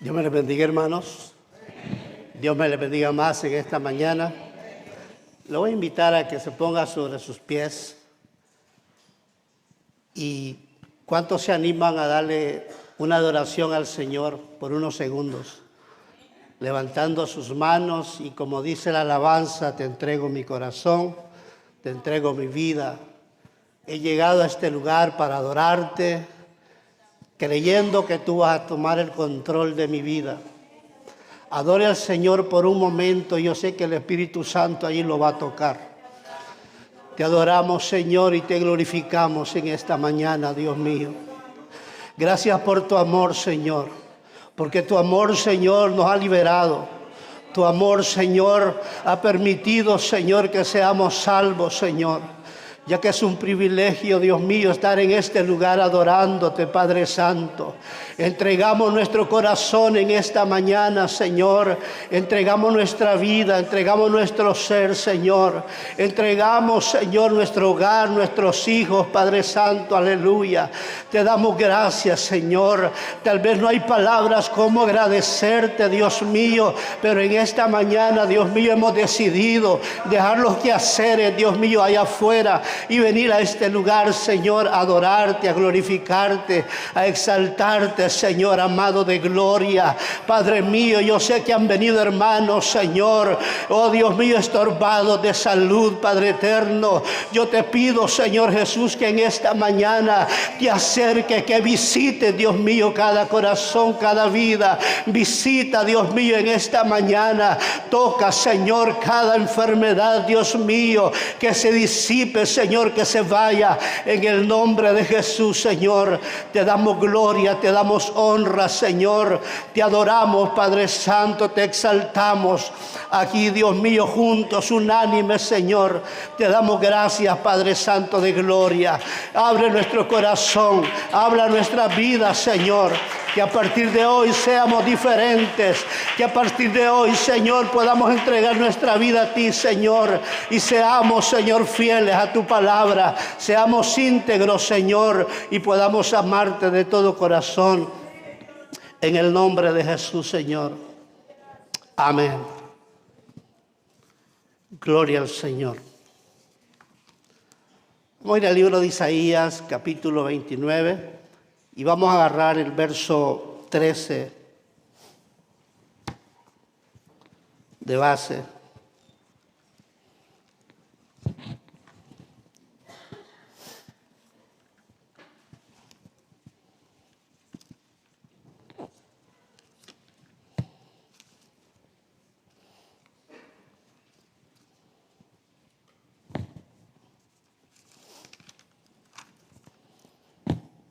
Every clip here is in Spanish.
Dios me les bendiga, hermanos. Dios me les bendiga más en esta mañana. Le voy a invitar a que se ponga sobre sus pies. ¿Y cuántos se animan a darle una adoración al Señor por unos segundos? Levantando sus manos y como dice la alabanza, te entrego mi corazón, te entrego mi vida. He llegado a este lugar para adorarte, creyendo que tú vas a tomar el control de mi vida. Adore al Señor por un momento, yo sé que el Espíritu Santo allí lo va a tocar. Te adoramos, Señor, y te glorificamos en esta mañana, Dios mío. Gracias por tu amor, Señor, porque tu amor, Señor, nos ha liberado. Tu amor, Señor, ha permitido, Señor, que seamos salvos, Señor. Ya que es un privilegio, Dios mío, estar en este lugar adorándote, Padre Santo. Entregamos nuestro corazón en esta mañana, Señor. Entregamos nuestra vida, entregamos nuestro ser, Señor. Entregamos, Señor, nuestro hogar, nuestros hijos, Padre Santo, aleluya. Te damos gracias, Señor. Tal vez no hay palabras como agradecerte, Dios mío, pero en esta mañana, Dios mío, hemos decidido dejar los quehaceres, Dios mío, allá afuera, y venir a este lugar, Señor, a adorarte, a glorificarte, a exaltarte, Señor amado de gloria. Padre mío, yo sé que han venido hermanos, Señor, oh Dios mío, estorbados de salud, Padre eterno. Yo te pido, Señor Jesús, que en esta mañana te acerque, que visite, Dios mío, cada corazón, cada vida. Visita, Dios mío, en esta mañana. Toca, Señor, cada enfermedad, Dios mío, que se disipe, Señor, que se vaya en el nombre de Jesús, Señor. Te damos gloria, te damos honra, Señor. Te adoramos, Padre Santo, te exaltamos. Aquí, Dios mío, juntos, unánimes, Señor. Te damos gracias, Padre Santo de gloria. Abre nuestro corazón, habla nuestra vida, Señor. Que a partir de hoy seamos diferentes. Que a partir de hoy, Señor, podamos entregar nuestra vida a ti, Señor. Y seamos, Señor, fieles a tu palabra. Seamos íntegros, Señor. Y podamos amarte de todo corazón. En el nombre de Jesús, Señor. Amén. Gloria al Señor. Vamos a ir al libro de Isaías, capítulo 29. Y vamos a agarrar el verso 13 de base.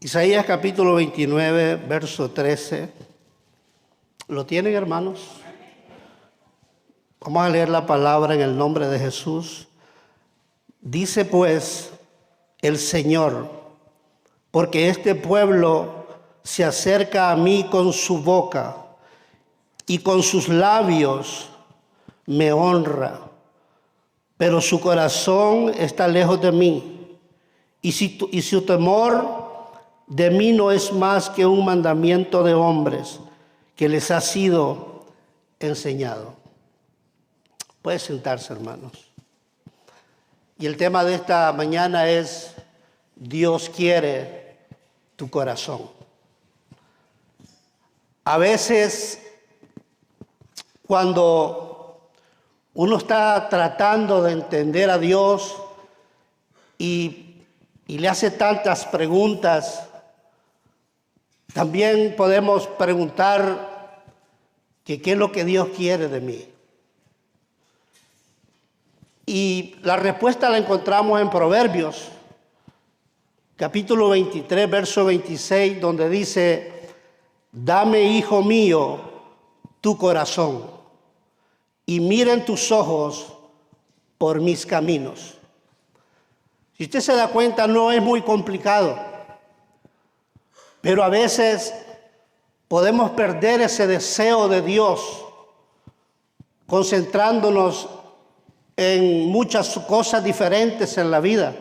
Isaías capítulo 29, verso 13. ¿Lo tienen, hermanos? Vamos a leer la palabra en el nombre de Jesús. Dice pues el Señor, porque este pueblo se acerca a mí con su boca y con sus labios me honra, pero su corazón está lejos de mí y su temor de mí no es más que un mandamiento de hombres que les ha sido enseñado. Puede sentarse, hermanos. Y el tema de esta mañana es: Dios quiere tu corazón. A veces, cuando uno está tratando de entender a Dios y le hace tantas preguntas, también podemos preguntar que qué es lo que Dios quiere de mí. Y la respuesta la encontramos en Proverbios, capítulo 23, verso 26, donde dice: dame, hijo mío, tu corazón, y miren tus ojos por mis caminos. Si usted se da cuenta, no es muy complicado. Pero a veces podemos perder ese deseo de Dios, concentrándonos en muchas cosas diferentes en la vida.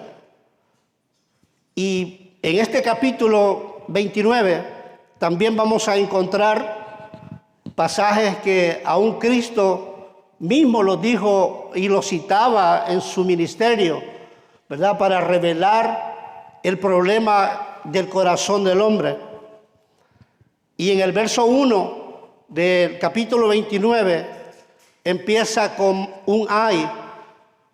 Y en este capítulo 29 también vamos a encontrar pasajes que aún Cristo mismo los dijo y los citaba en su ministerio, ¿verdad? Para revelar el problema del corazón del hombre. Y en el verso 1 del capítulo 29 empieza con un ay,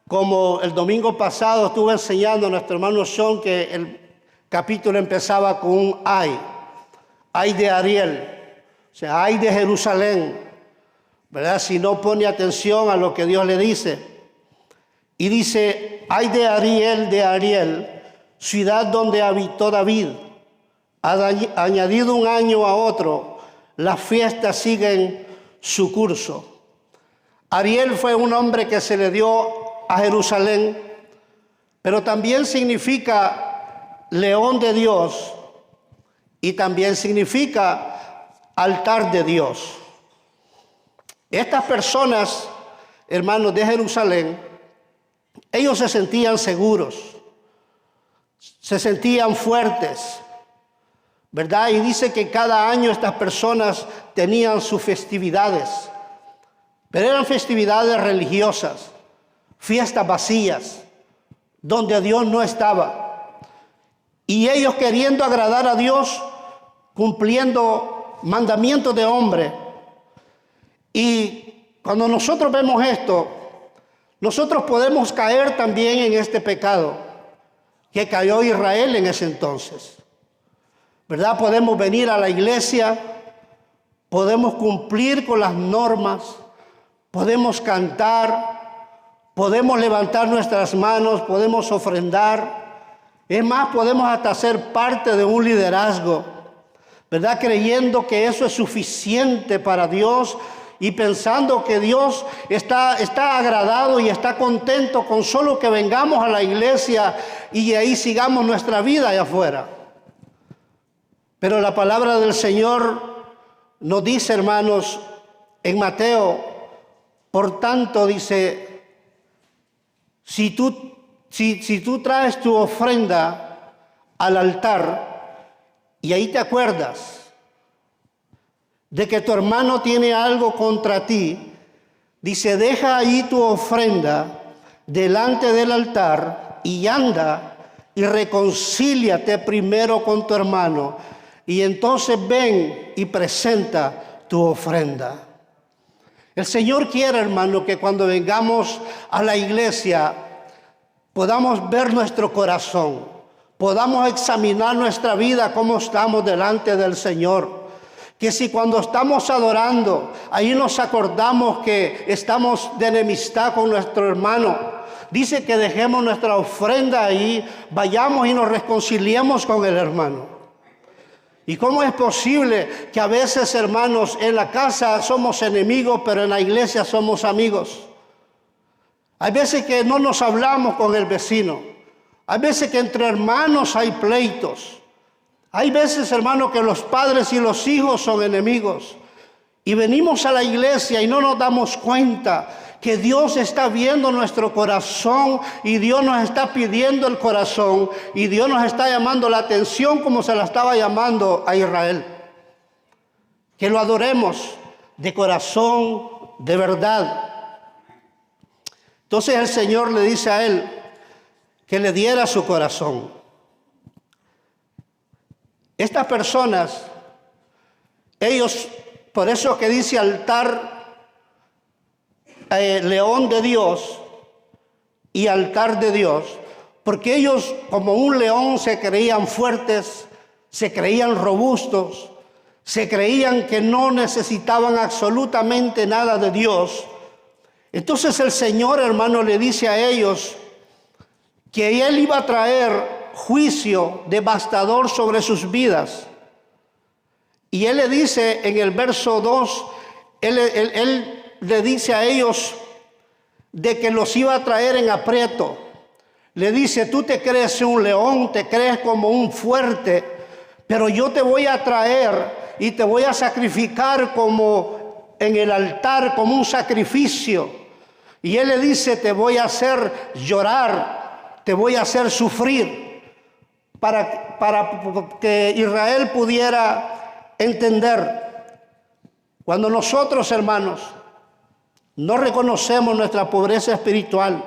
como el domingo pasado estuve enseñando a nuestro hermano Sean que el capítulo empezaba con un ay de Ariel, o sea, ay de Jerusalén, ¿verdad? Si no pone atención a lo que Dios le dice. Y dice, ay de Ariel, ciudad donde habitó David, ha añadido un año a otro, las fiestas siguen su curso. Ariel fue un nombre que se le dio a Jerusalén, pero también significa león de Dios y también significa altar de Dios. Estas personas, hermanos de Jerusalén, ellos se sentían seguros, se sentían fuertes, ¿verdad? Y dice que cada año estas personas tenían sus festividades, pero eran festividades religiosas, fiestas vacías, donde Dios no estaba. Y ellos queriendo agradar a Dios, cumpliendo mandamientos de hombre. Y cuando nosotros vemos esto, nosotros podemos caer también en este pecado que cayó Israel en ese entonces, ¿verdad? Podemos venir a la iglesia, podemos cumplir con las normas, podemos cantar, podemos levantar nuestras manos, podemos ofrendar. Es más, podemos hasta ser parte de un liderazgo, ¿verdad? Creyendo que eso es suficiente para Dios y pensando que Dios está agradado y está contento con solo que vengamos a la iglesia y ahí sigamos nuestra vida allá afuera. Pero la palabra del Señor nos dice, hermanos, en Mateo, por tanto, dice, si tú traes tu ofrenda al altar y ahí te acuerdas de que tu hermano tiene algo contra ti, dice, deja ahí tu ofrenda delante del altar y anda y reconcíliate primero con tu hermano y entonces ven y presenta tu ofrenda. El Señor quiere, hermano, que cuando vengamos a la iglesia podamos ver nuestro corazón, podamos examinar nuestra vida, cómo estamos delante del Señor. Que si cuando estamos adorando, ahí nos acordamos que estamos de enemistad con nuestro hermano, dice que dejemos nuestra ofrenda ahí, vayamos y nos reconciliemos con el hermano. ¿Y cómo es posible que a veces, hermanos, en la casa somos enemigos, pero en la iglesia somos amigos? Hay veces que no nos hablamos con el vecino. Hay veces que entre hermanos hay pleitos. Hay veces, hermanos, que los padres y los hijos son enemigos. Y venimos a la iglesia y no nos damos cuenta que Dios está viendo nuestro corazón y Dios nos está pidiendo el corazón y Dios nos está llamando la atención como se la estaba llamando a Israel. Que lo adoremos de corazón, de verdad. Entonces el Señor le dice a él que le diera su corazón. Estas personas, ellos, por eso que dice altar, león de Dios y altar de Dios, porque ellos como un león se creían fuertes, se creían robustos, se creían que no necesitaban absolutamente nada de Dios. Entonces el Señor, hermano, le dice a ellos que Él iba a traer juicio devastador sobre sus vidas. Y Él le dice en el verso 2, Él le dice a ellos de que los iba a traer en aprieto. Le dice, tú te crees un león, te crees como un fuerte, pero yo te voy a traer y te voy a sacrificar como en el altar, como un sacrificio. Y Él le dice, te voy a hacer llorar, te voy a hacer sufrir, para que Israel pudiera entender Cuando nosotros, hermanos, no reconocemos nuestra pobreza espiritual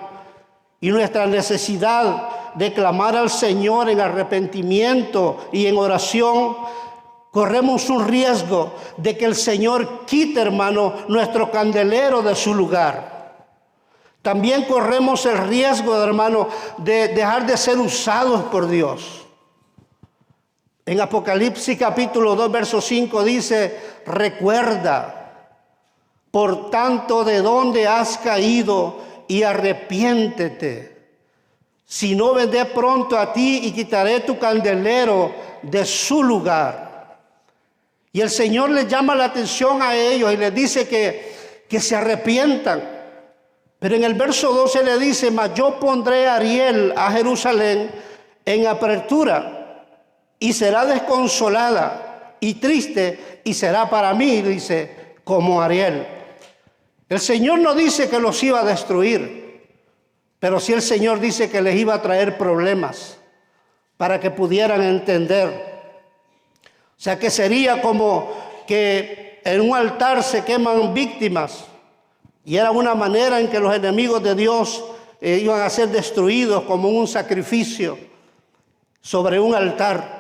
y nuestra necesidad de clamar al Señor en arrepentimiento y en oración, corremos un riesgo de que el Señor quite, hermano, nuestro candelero de su lugar. También corremos el riesgo, hermano, de dejar de ser usados por Dios. En Apocalipsis capítulo 2, verso 5 dice: recuerda, por tanto, de dónde has caído y arrepiéntete. Si no, vendré pronto a ti y quitaré tu candelero de su lugar. Y el Señor les llama la atención a ellos y les dice que se arrepientan. Pero en el verso 12 le dice: mas yo pondré a Ariel a Jerusalén en apertura, y será desconsolada y triste, y será para mí, dice, como Ariel. El Señor no dice que los iba a destruir, pero sí el Señor dice que les iba a traer problemas para que pudieran entender. O sea, que sería como que en un altar se queman víctimas, y era una manera en que los enemigos de Dios iban a ser destruidos, como un sacrificio sobre un altar.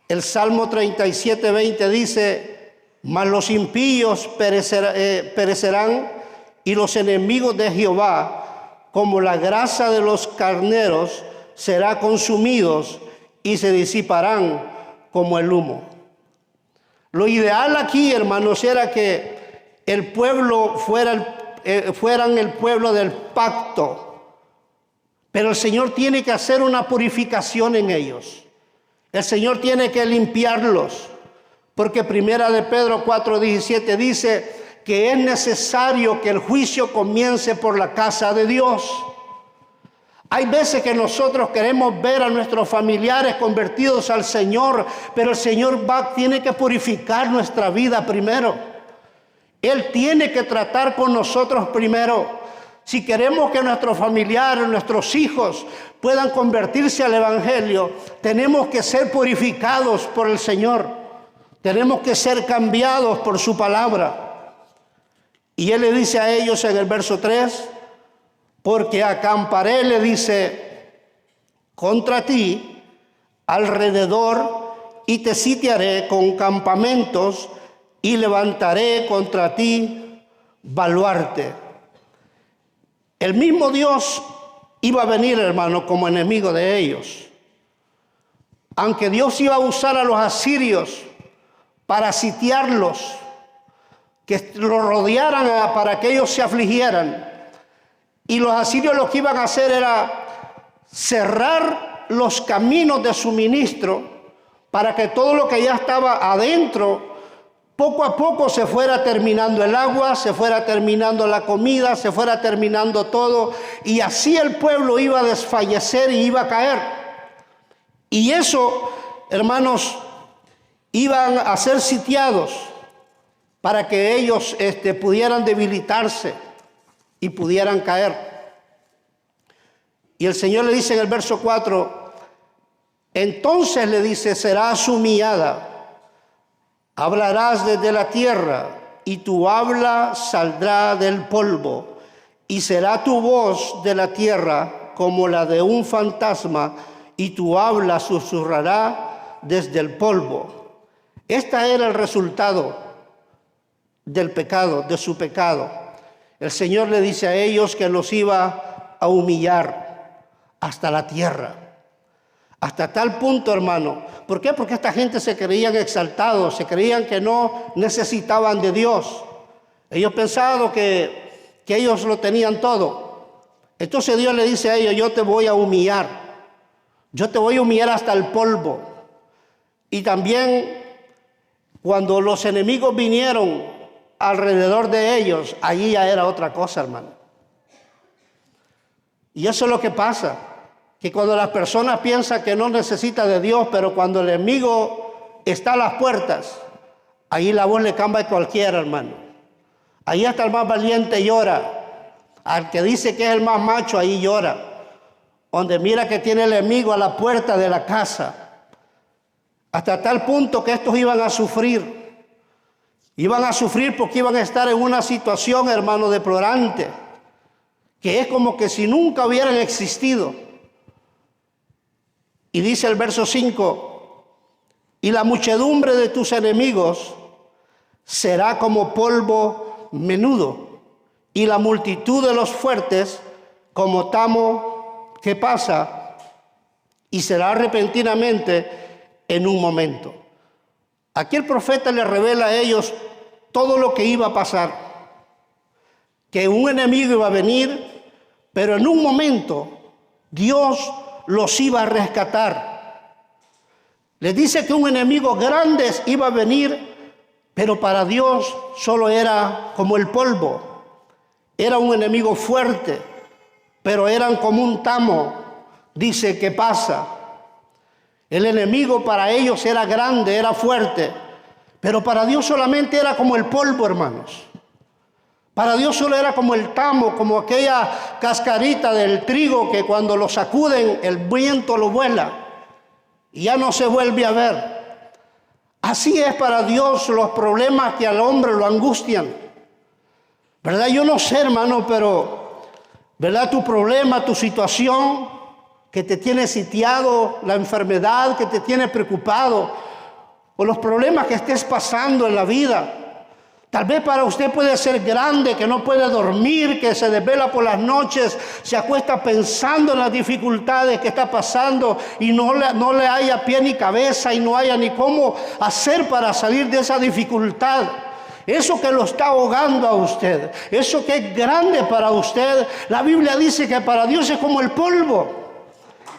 El Salmo 37, 20 dice: mas los impíos perecerán, y los enemigos de Jehová, como la grasa de los carneros, serán consumidos y se disiparán como el humo. Lo ideal aquí, hermanos, era que el pueblo fueran el pueblo del pacto, pero el Señor tiene que hacer una purificación en ellos. El Señor tiene que limpiarlos, porque primera de Pedro 4:17 dice que es necesario que el juicio comience por la casa de Dios. Hay veces que nosotros queremos ver a nuestros familiares convertidos al Señor, pero el Señor tiene que purificar nuestra vida primero. Él tiene que tratar con nosotros primero. Si queremos que nuestros familiares, nuestros hijos puedan convertirse al Evangelio, tenemos que ser purificados por el Señor. Tenemos que ser cambiados por su palabra. Y Él le dice a ellos en el verso 3, porque acamparé, le dice, contra ti alrededor, y te sitiaré con campamentos, y levantaré contra ti baluarte. El mismo Dios iba a venir, hermano, como enemigo de ellos. Aunque Dios iba a usar a los asirios para sitiarlos, que los rodearan para que ellos se afligieran. Y los asirios lo que iban a hacer era cerrar los caminos de suministro para que todo lo que ya estaba adentro, poco a poco se fuera terminando el agua, se fuera terminando la comida, se fuera terminando todo, y así el pueblo iba a desfallecer y iba a caer. Y eso, hermanos, iban a ser sitiados para que ellos pudieran debilitarse y pudieran caer. Y el Señor le dice en el verso 4, entonces le dice, serás humillada. Hablarás desde la tierra, y tu habla saldrá del polvo, y será tu voz de la tierra como la de un fantasma, y tu habla susurrará desde el polvo. Este era el resultado del pecado, de su pecado. El Señor le dice a ellos que los iba a humillar hasta la tierra. Hasta tal punto, hermano. ¿Por qué? Porque esta gente se creían exaltados, se creían que no necesitaban de Dios. Ellos pensaban que ellos lo tenían todo. Entonces Dios le dice a ellos, yo te voy a humillar. Yo te voy a humillar hasta el polvo. Y también cuando los enemigos vinieron alrededor de ellos, allí ya era otra cosa, hermano. Y eso es lo que pasa. Que cuando las personas piensan que no necesita de Dios, pero cuando el enemigo está a las puertas, ahí la voz le cambia a cualquiera, hermano. Ahí hasta el más valiente llora. Al que dice que es el más macho, ahí llora. Donde mira que tiene el enemigo a la puerta de la casa. Hasta tal punto que estos iban a sufrir. Iban a sufrir porque iban a estar en una situación, hermano, deplorante, que es como que si nunca hubieran existido. Y dice el verso 5, y la muchedumbre de tus enemigos será como polvo menudo, y la multitud de los fuertes como tamo que pasa, y será repentinamente en un momento. Aquí el profeta les revela a ellos todo lo que iba a pasar, que un enemigo iba a venir, pero en un momento Dios los iba a rescatar. Les dice que un enemigo grande iba a venir, pero para Dios solo era como el polvo. Era un enemigo fuerte, pero eran como un tamo, dice, que pasa. El enemigo para ellos era grande, era fuerte, pero para Dios solamente era como el polvo, hermanos. Para Dios solo era como el tamo, como aquella cascarita del trigo que cuando lo sacuden el viento lo vuela y ya no se vuelve a ver. Así es para Dios los problemas que al hombre lo angustian. ¿Verdad? Yo no sé, hermano, pero ¿verdad? Tu problema, tu situación que te tiene sitiado, la enfermedad que te tiene preocupado, o los problemas que estés pasando en la vida. Tal vez para usted puede ser grande, que no puede dormir, que se desvela por las noches, se acuesta pensando en las dificultades que está pasando y no le haya pie ni cabeza y no haya ni cómo hacer para salir de esa dificultad. Eso que lo está ahogando a usted, eso que es grande para usted, la Biblia dice que para Dios es como el polvo,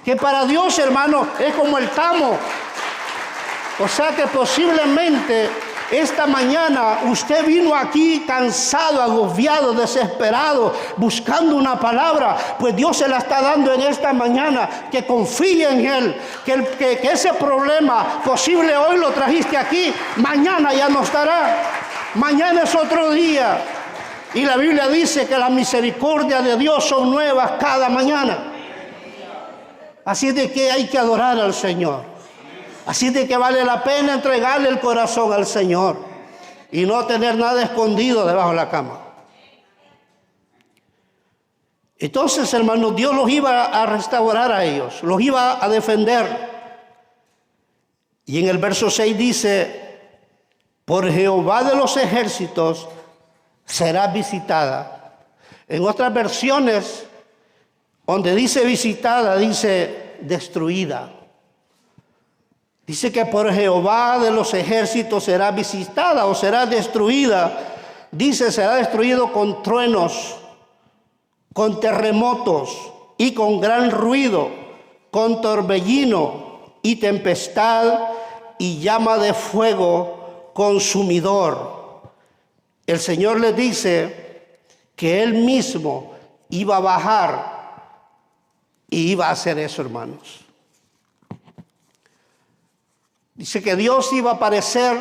que para Dios, hermano, es como el tamo. O sea que posiblemente esta mañana usted vino aquí cansado, agobiado, desesperado, buscando una palabra, pues Dios se la está dando en esta mañana, que confíe en Él, que ese problema posible hoy lo trajiste aquí, mañana ya no estará, mañana es otro día. Y la Biblia dice que las misericordias de Dios son nuevas cada mañana. Así de que hay que adorar al Señor. Así de que vale la pena entregarle el corazón al Señor y no tener nada escondido debajo de la cama. Entonces, hermanos, Dios los iba a restaurar a ellos, los iba a defender. Y en el verso 6 dice, por Jehová de los ejércitos será visitada. En otras versiones, donde dice visitada, dice destruida. Dice que por Jehová de los ejércitos será visitada o será destruida. Dice, será destruido con truenos, con terremotos y con gran ruido, con torbellino y tempestad y llama de fuego consumidor. El Señor le dice que Él mismo iba a bajar y iba a hacer eso, hermanos. Dice que Dios iba a aparecer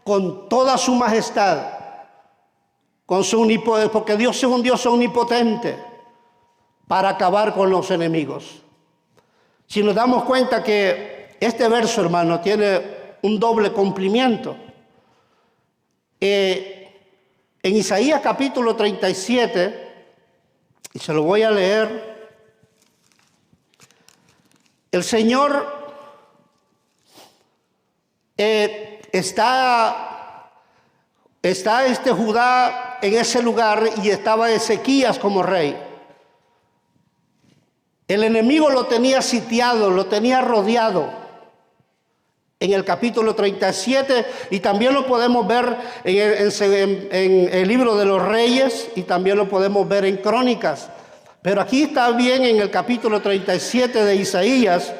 con toda su majestad, con su omnipotencia, porque Dios es un Dios omnipotente para acabar con los enemigos. Si nos damos cuenta que este verso, hermano, tiene un doble cumplimiento. En Isaías capítulo 37, y se lo voy a leer, el Señor está Judá en ese lugar y estaba Ezequías como rey. El enemigo lo tenía sitiado, lo tenía rodeado en el capítulo 37 y también lo podemos ver en el libro de los Reyes y también lo podemos ver en Crónicas. Pero aquí está bien en el capítulo 37 de Isaías,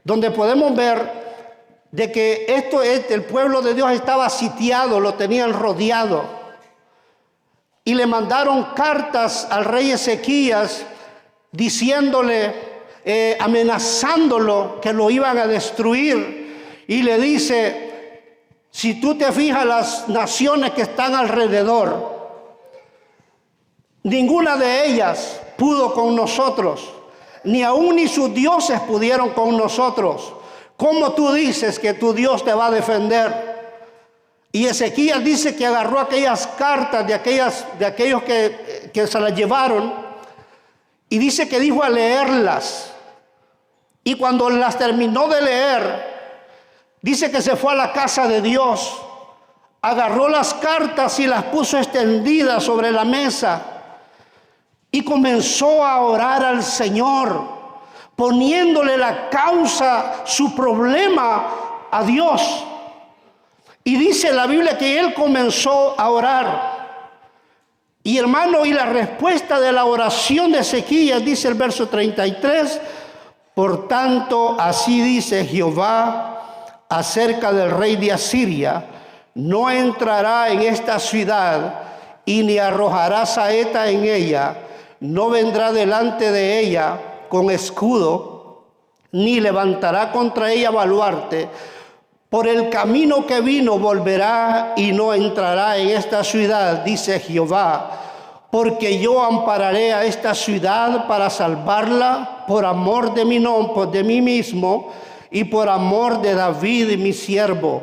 donde podemos ver de que el pueblo de Dios estaba sitiado, lo tenían rodeado. Y le mandaron cartas al rey Ezequías diciéndole, amenazándolo que lo iban a destruir. Y le dice, si tú te fijas las naciones que están alrededor, ninguna de ellas pudo con nosotros, ni aun ni sus dioses pudieron con nosotros. ¿Cómo tú dices que tu Dios te va a defender? Y Ezequías dice que agarró aquellas cartas de aquellos que se las llevaron, y dice que dijo a leerlas. Y cuando las terminó de leer, dice que se fue a la casa de Dios, agarró las cartas y las puso extendidas sobre la mesa y comenzó a orar al Señor, poniéndole la causa, su problema a Dios. Y dice la Biblia que él comenzó a orar. Y hermano, y la respuesta de la oración de Ezequías, dice el verso 33, por tanto, así dice Jehová acerca del rey de Asiria, no entrará en esta ciudad y ni arrojará saeta en ella, no vendrá delante de ella con escudo, ni levantará contra ella baluarte. Por el camino que vino volverá y no entrará en esta ciudad, dice Jehová, porque yo ampararé a esta ciudad para salvarla por amor de mi nombre, de mí mismo, y por amor de David mi siervo.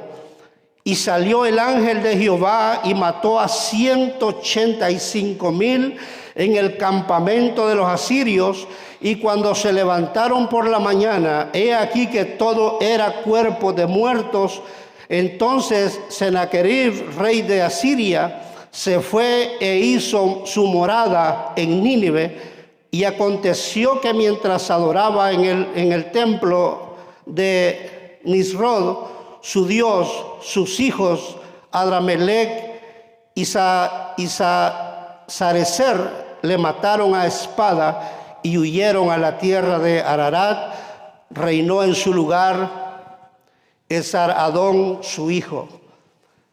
Y salió el ángel de Jehová y mató a 185,000 en el campamento de los asirios. Y cuando se levantaron por la mañana, he aquí que todo era cuerpo de muertos. Entonces Sennacherib, rey de Asiria, se fue e hizo su morada en Nínive. Y aconteció que mientras adoraba en el templo de Nisrod, su Dios, sus hijos, Adramelech y Sarecer, le mataron a espada y huyeron a la tierra de Ararat. Reinó en su lugar Esar-Adón, su hijo.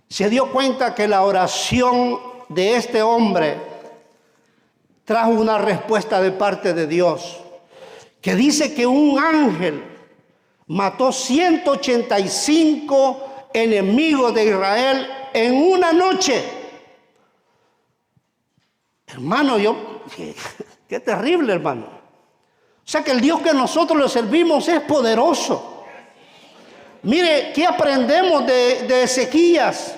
Se dio cuenta que la oración de este hombre trajo una respuesta de parte de Dios, que dice que un ángel mató 185 enemigos de Israel en una noche. Hermano, qué terrible, hermano. O sea que el Dios que nosotros le servimos es poderoso. Mire, ¿qué aprendemos de Ezequías?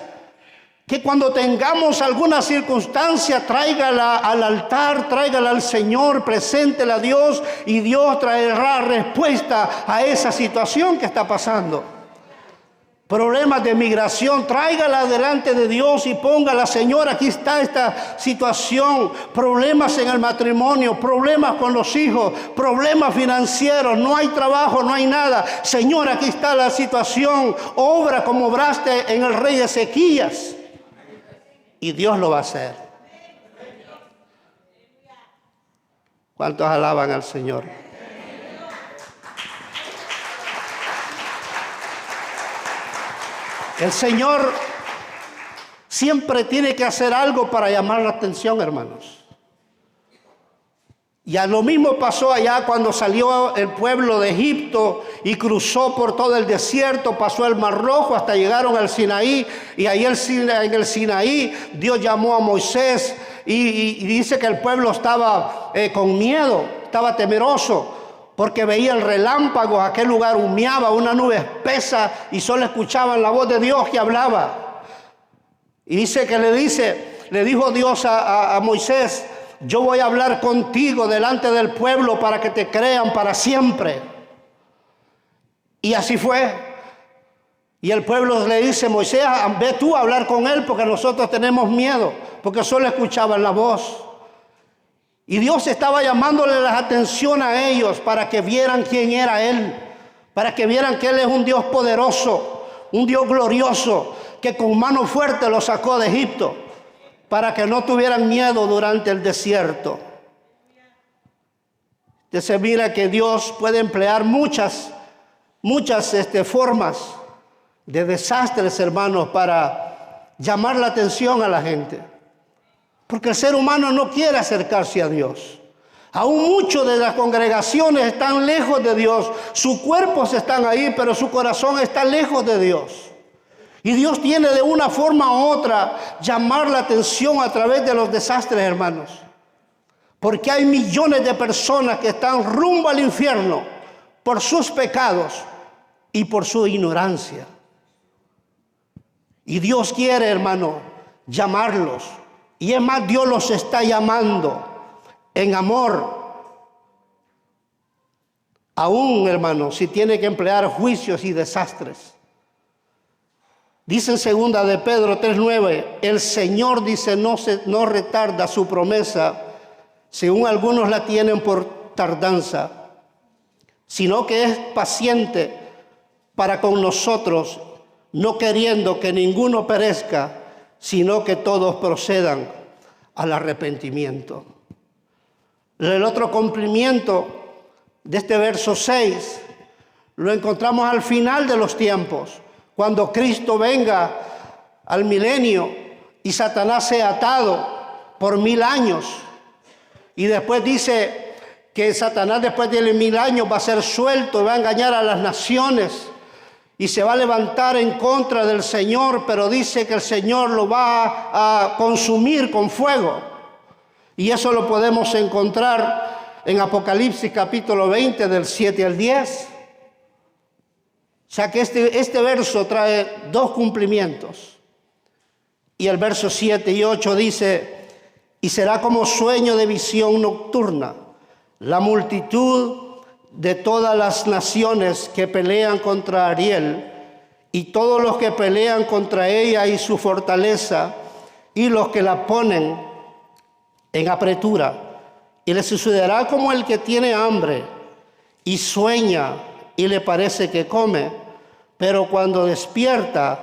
Que cuando tengamos alguna circunstancia, tráigala al altar, tráigala al Señor, preséntela a Dios y Dios traerá respuesta a esa situación que está pasando. Problemas de migración, tráigala delante de Dios y póngala, Señor, aquí está esta situación. Problemas en el matrimonio, problemas con los hijos, problemas financieros, no hay trabajo, no hay nada. Señor, aquí está la situación, obra como obraste en el rey Ezequías. Y Dios lo va a hacer. ¿Cuántos alaban al Señor? El Señor siempre tiene que hacer algo para llamar la atención, hermanos. Y a lo mismo pasó allá cuando salió el pueblo de Egipto y cruzó por todo el desierto, pasó el Mar Rojo hasta llegaron al Sinaí. Y ahí en el Sinaí Dios llamó a Moisés y dice que el pueblo estaba con miedo, estaba temeroso, porque veía el relámpago, aquel lugar humeaba, una nube espesa y solo escuchaban la voz de Dios que hablaba. Y dice que le dijo Dios a Moisés: yo voy a hablar contigo delante del pueblo para que te crean para siempre. Y así fue. Y el pueblo le dice: Moisés, ve tú a hablar con él porque nosotros tenemos miedo, porque solo escuchaban la voz. Y Dios estaba llamándole la atención a ellos para que vieran quién era Él, para que vieran que Él es un Dios poderoso, un Dios glorioso, que con mano fuerte los sacó de Egipto, para que no tuvieran miedo durante el desierto. Entonces mira que Dios puede emplear muchas formas de desastres, hermanos, para llamar la atención a la gente. Porque el ser humano no quiere acercarse a Dios. Aún muchos de las congregaciones están lejos de Dios. Sus cuerpos están ahí, pero su corazón está lejos de Dios. Y Dios tiene de una forma u otra llamar la atención a través de los desastres, hermanos. Porque hay millones de personas que están rumbo al infierno por sus pecados y por su ignorancia. Y Dios quiere, hermano, llamarlos. Y es más, Dios los está llamando en amor. Aún, hermano, si tiene que emplear juicios y desastres. Dice en segunda de Pedro 3:9, el Señor dice no retarda su promesa, según algunos la tienen por tardanza, sino que es paciente para con nosotros, no queriendo que ninguno perezca, sino que todos procedan al arrepentimiento. El otro cumplimiento de este verso 6 lo encontramos al final de los tiempos, cuando Cristo venga al milenio y Satanás sea atado por 1000 años. Y después dice que Satanás después de 1000 años va a ser suelto y va a engañar a las naciones y se va a levantar en contra del Señor, pero dice que el Señor lo va a consumir con fuego. Y eso lo podemos encontrar en Apocalipsis capítulo 20 del 7 al 10. O sea que este verso trae dos cumplimientos. Y el verso 7 y 8 dice, y será como sueño de visión nocturna, la multitud de todas las naciones que pelean contra Ariel, y todos los que pelean contra ella y su fortaleza, y los que la ponen en apretura. Y le sucederá como el que tiene hambre y sueña y le parece que come, pero cuando despierta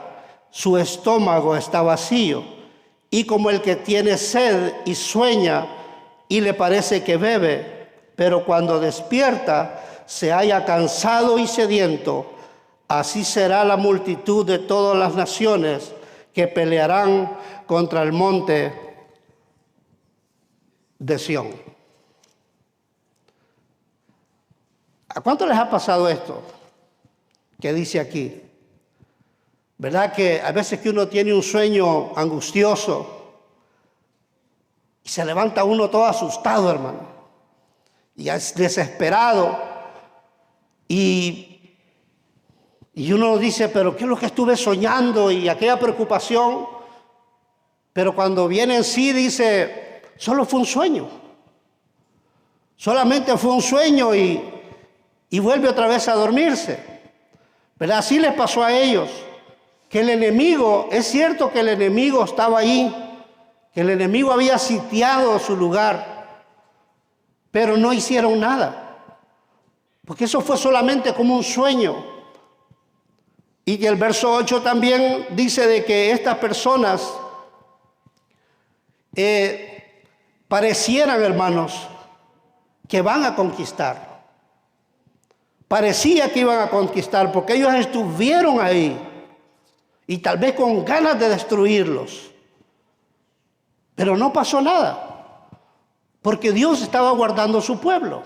su estómago está vacío, y como el que tiene sed y sueña y le parece que bebe, pero cuando despierta se halla cansado y sediento. Así será la multitud de todas las naciones que pelearán contra el monte de Sión. ¿A cuánto les ha pasado esto que dice aquí? ¿Verdad que a veces que uno tiene un sueño angustioso y se levanta uno todo asustado, hermano, y es desesperado, y uno dice, pero ¿qué es lo que estuve soñando? Y aquella preocupación, pero cuando viene en sí dice, solo fue un sueño, solamente fue un sueño, y vuelve otra vez a dormirse. ¿Verdad? Así les pasó a ellos, que el enemigo, es cierto que el enemigo estaba ahí, que el enemigo había sitiado su lugar, pero no hicieron nada, porque eso fue solamente como un sueño. Y el verso 8 también dice de que estas personas parecieran, hermanos, que van a conquistar. Parecía que iban a conquistar porque ellos estuvieron ahí y tal vez con ganas de destruirlos. Pero no pasó nada, porque Dios estaba guardando su pueblo.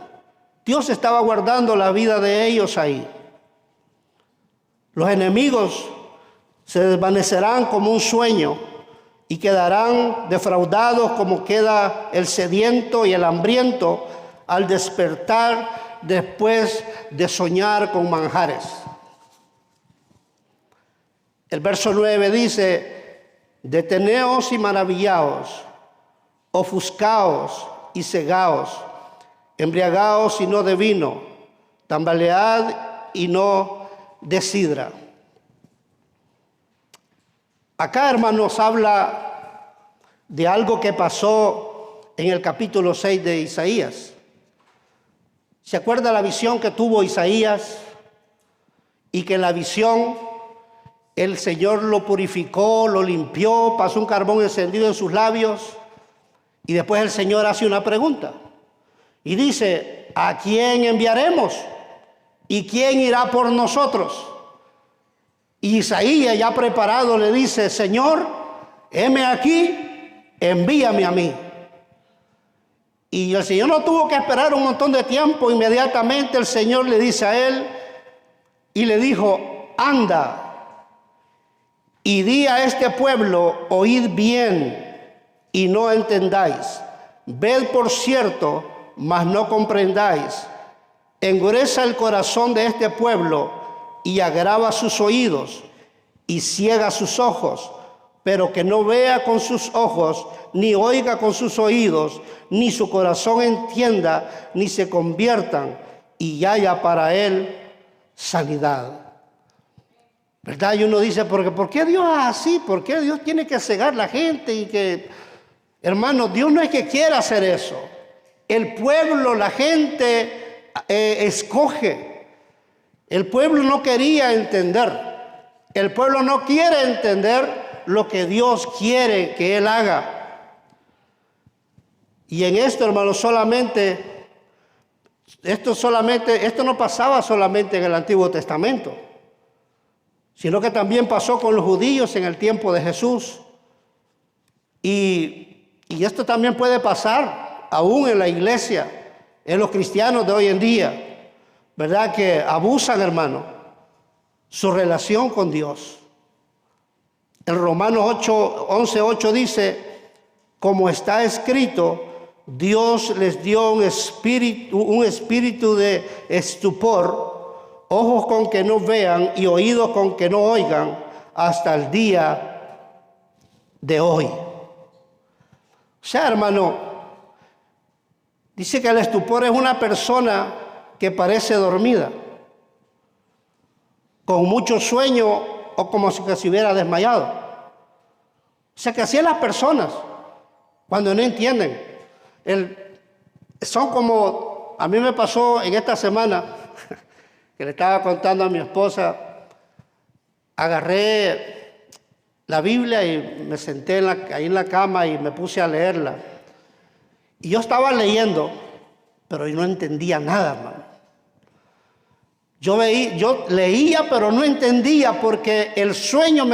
Dios estaba guardando la vida de ellos ahí. Los enemigos se desvanecerán como un sueño y quedarán defraudados como queda el sediento y el hambriento al despertar después de soñar con manjares. El verso 9 dice, deteneos y maravillaos, ofuscaos y cegaos, embriagaos y no de vino, tambalead y no de sidra. Acá, hermanos, habla de algo que pasó en el capítulo 6 de Isaías. ¿Se acuerda la visión que tuvo Isaías? Y que en la visión el Señor lo purificó, lo limpió, pasó un carbón encendido en sus labios, y después el Señor hace una pregunta y dice, ¿a quién enviaremos? ¿Y quién irá por nosotros? Y Isaías, ya preparado, le dice, Señor, heme aquí, envíame a mí. Y el Señor no tuvo que esperar un montón de tiempo. Inmediatamente el Señor le dice a él y le dijo, anda y di a este pueblo, oíd bien y no entendáis. Ved por cierto, mas no comprendáis. Engureza el corazón de este pueblo y agrava sus oídos, y ciega sus ojos, pero que no vea con sus ojos, ni oiga con sus oídos, ni su corazón entienda, ni se conviertan, y haya para él sanidad. ¿Verdad? Y uno dice, ¿por qué Dios es así? ¿Por qué Dios tiene que cegar a la gente? Y que, hermano, Dios no es que quiera hacer eso. El pueblo, la gente escoge. El pueblo no quería entender. El pueblo no quiere entender lo que Dios quiere que Él haga. Y en esto, hermano, esto no pasaba solamente en el Antiguo Testamento, sino que también pasó con los judíos en el tiempo de Jesús. Y esto también puede pasar aún en la iglesia, en los cristianos de hoy en día, ¿verdad? Que abusan, hermano, su relación con Dios. En Romanos 11:8 dice, como está escrito, Dios les dio un espíritu de estupor, ojos con que no vean y oídos con que no oigan, hasta el día de hoy. O sea, hermano, dice que el estupor es una persona que parece dormida, con mucho sueño o como si se hubiera desmayado. O sea, que así es las personas cuando no entienden. Son como, a mí me pasó en esta semana, que le estaba contando a mi esposa, agarré la Biblia y me senté ahí en la cama y me puse a leerla. Y yo estaba leyendo, pero yo no entendía nada, hermano. Yo leía, pero no entendía porque el sueño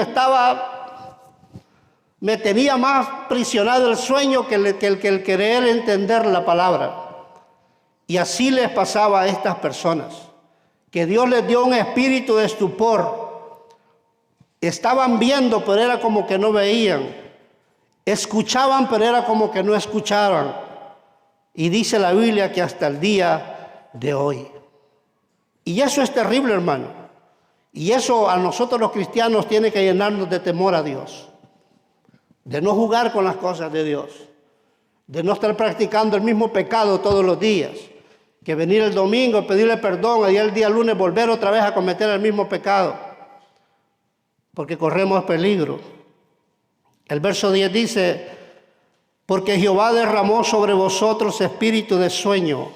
me tenía más prisionado el sueño que el querer entender la palabra. Y así les pasaba a estas personas, que Dios les dio un espíritu de estupor. Estaban viendo, pero era como que no veían. Escuchaban, pero era como que no escuchaban. Y dice la Biblia que hasta el día de hoy. Y eso es terrible, hermano. Y eso a nosotros los cristianos tiene que llenarnos de temor a Dios. De no jugar con las cosas de Dios. De no estar practicando el mismo pecado todos los días. Que venir el domingo, pedirle perdón, y el día lunes volver otra vez a cometer el mismo pecado. Porque corremos peligro. El verso 10 dice, porque Jehová derramó sobre vosotros espíritu de sueño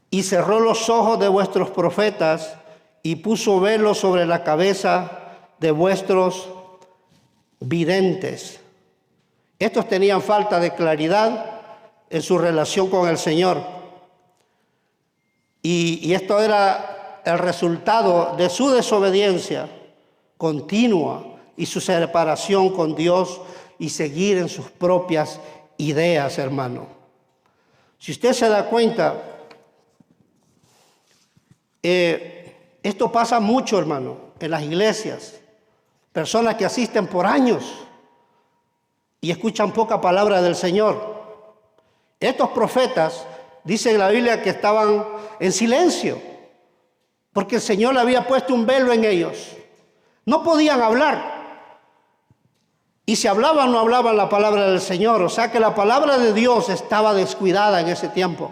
y cerró los ojos de vuestros profetas y puso velo sobre la cabeza de vuestros videntes. Estos tenían falta de claridad en su relación con el Señor. Y esto era el resultado de su desobediencia continua y su separación con Dios y seguir en sus propias ideas, hermano. Si usted se da cuenta, esto pasa mucho, hermano, en las iglesias. Personas que asisten por años y escuchan poca palabra del Señor. Estos profetas, dice la Biblia, que estaban en silencio, porque el Señor le había puesto un velo en ellos. No podían hablar. Y si hablaban, no hablaban la palabra del Señor. O sea que la palabra de Dios estaba descuidada en ese tiempo.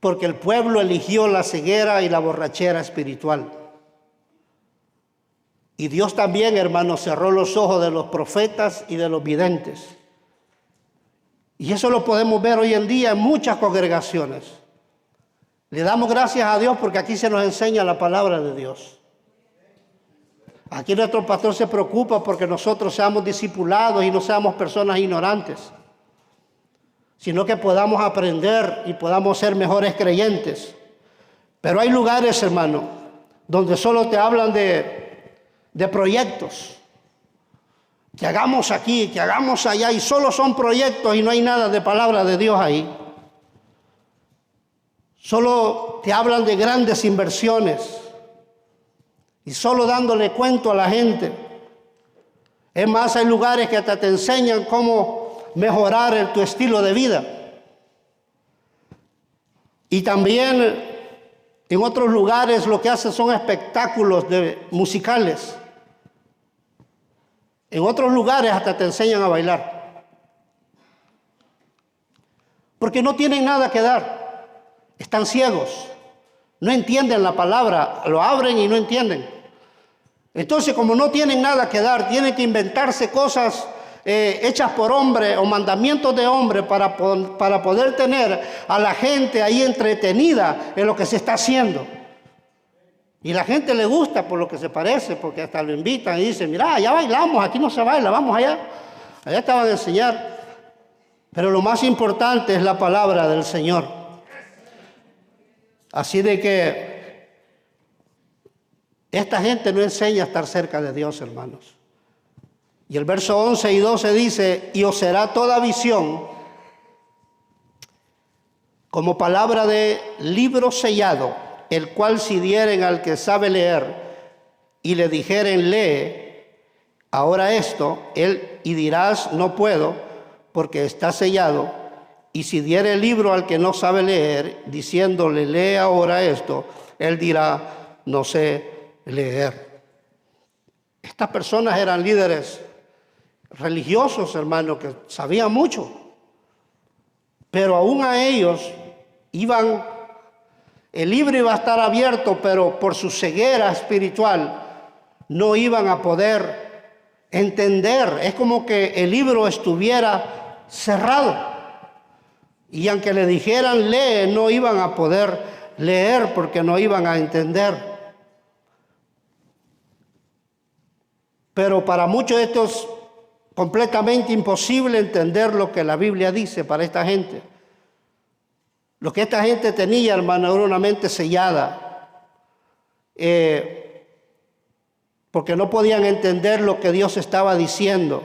Porque el pueblo eligió la ceguera y la borrachera espiritual. Y Dios también, hermanos, cerró los ojos de los profetas y de los videntes. Y eso lo podemos ver hoy en día en muchas congregaciones. Le damos gracias a Dios porque aquí se nos enseña la palabra de Dios. Aquí nuestro pastor se preocupa porque nosotros seamos discipulados y no seamos personas ignorantes, sino que podamos aprender y podamos ser mejores creyentes. Pero hay lugares, hermano, donde solo te hablan de proyectos, que hagamos aquí, que hagamos allá, y solo son proyectos y no hay nada de palabra de Dios ahí. Solo te hablan de grandes inversiones y solo dándole cuento a la gente. Es más, hay lugares que hasta te enseñan cómo mejorar tu estilo de vida. Y también En otros lugares lo que hacen son espectáculos musicales. En otros lugares hasta te enseñan a bailar. Porque no tienen nada que dar. Están ciegos. No entienden la palabra. Lo abren y no entienden. Entonces, como no tienen nada que dar, tienen que inventarse cosas hechas por hombre o mandamientos de hombre para poder tener a la gente ahí entretenida en lo que se está haciendo. Y la gente le gusta por lo que se parece, porque hasta lo invitan y dicen, mira, ya bailamos, aquí no se baila, vamos allá. Allá te van a enseñar. Pero lo más importante es la palabra del Señor. Así de que esta gente no enseña a estar cerca de Dios, hermanos. Y el verso 11 y 12 dice, y os será toda visión como palabra de libro sellado, el cual si dieren al que sabe leer y le dijeren lee ahora esto, él y dirás no puedo porque está sellado, y si diere el libro al que no sabe leer diciéndole lee ahora esto, él dirá no sé leer. Estas personas eran líderes religiosos, hermanos, que sabían mucho, pero aún a ellos el libro iba a estar abierto, pero por su ceguera espiritual no iban a poder entender. Es como que el libro estuviera cerrado. Y aunque le dijeran lee, no iban a poder leer porque no iban a entender. Pero para muchos de estos es completamente imposible entender lo que la Biblia dice para esta gente. Lo que esta gente tenía, hermano, era una mente sellada, porque no podían entender lo que Dios estaba diciendo,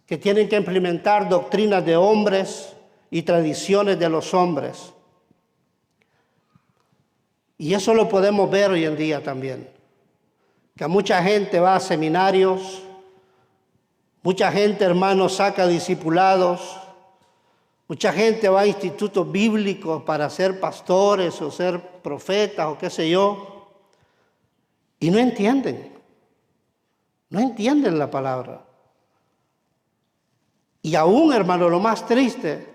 que tienen que implementar doctrinas de hombres y tradiciones de los hombres. Y eso lo podemos ver hoy en día también, que mucha gente va a seminarios, mucha gente, hermano, saca discipulados. Mucha gente va a institutos bíblicos para ser pastores o ser profetas o qué sé yo, y no entienden la palabra. Y aún, hermano, lo más triste,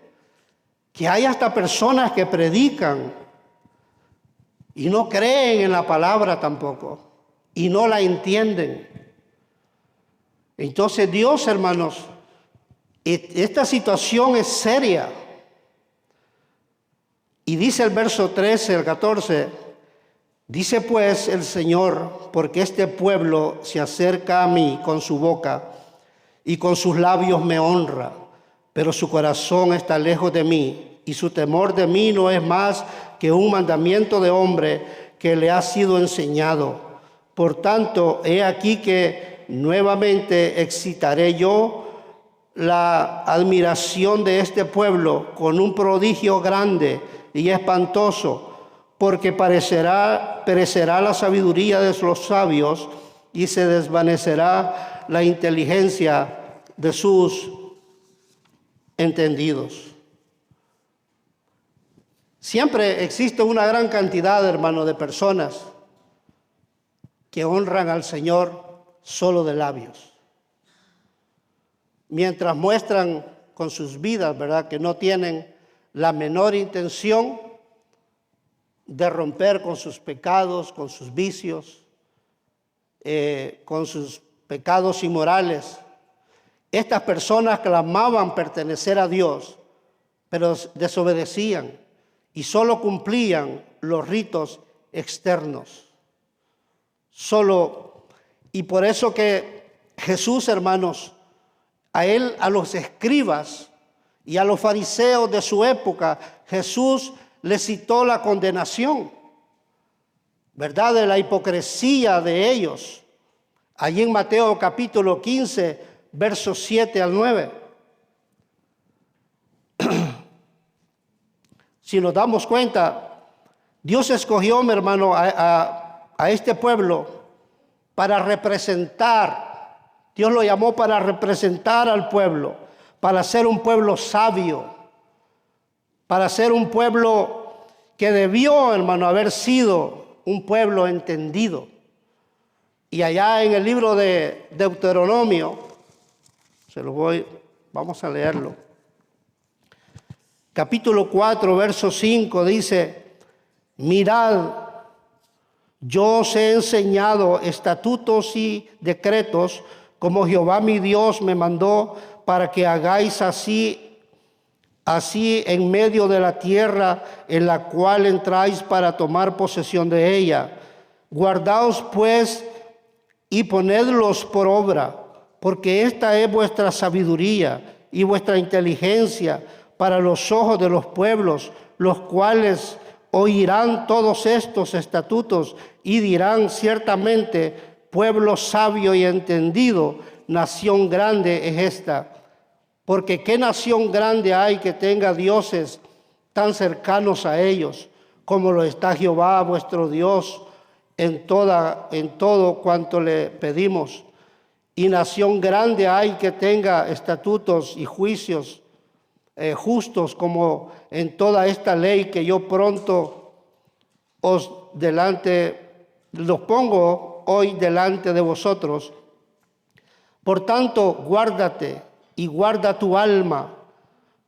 que hay hasta personas que predican y no creen en la palabra tampoco, y no la entienden. Entonces Dios, hermanos, esta situación es seria. Y dice el verso 13, el 14, dice pues el Señor, porque este pueblo se acerca a mí con su boca y con sus labios me honra, pero su corazón está lejos de mí y su temor de mí no es más que un mandamiento de hombre que le ha sido enseñado. Por tanto, he aquí que nuevamente excitaré yo la admiración de este pueblo con un prodigio grande y espantoso, porque perecerá la sabiduría de los sabios y se desvanecerá la inteligencia de sus entendidos. Siempre existe una gran cantidad, hermano, de personas que honran al Señor solo de labios, mientras muestran con sus vidas, ¿verdad?, que no tienen la menor intención de romper con sus pecados, con sus vicios, con sus pecados inmorales. Estas personas clamaban pertenecer a Dios, pero desobedecían y solo cumplían los ritos externos. Y por eso que Jesús, hermanos, a los escribas y a los fariseos de su época, Jesús les citó la condenación, ¿verdad?, de la hipocresía de ellos. Allí en Mateo capítulo 15, versos 7 al 9. Si nos damos cuenta, Dios escogió, mi hermano, a este pueblo para representar. Dios lo llamó para representar al pueblo, para ser un pueblo sabio, para ser un pueblo que debió, hermano, haber sido un pueblo entendido. Y allá en el libro de Deuteronomio, vamos a leerlo. Capítulo 4, verso 5 dice: mirad, yo os he enseñado estatutos y decretos, como Jehová mi Dios me mandó, para que hagáis así en medio de la tierra en la cual entráis para tomar posesión de ella. Guardaos pues y ponedlos por obra, porque esta es vuestra sabiduría y vuestra inteligencia para los ojos de los pueblos, los cuales oirán todos estos estatutos y dirán: ciertamente, pueblo sabio y entendido, nación grande es esta. Porque qué nación grande hay que tenga dioses tan cercanos a ellos, como lo está Jehová vuestro Dios en todo cuanto le pedimos. Y nación grande hay que tenga estatutos y juicios justos, como en toda esta ley que yo pronto los pongo hoy delante de vosotros. Por tanto, guárdate y guarda tu alma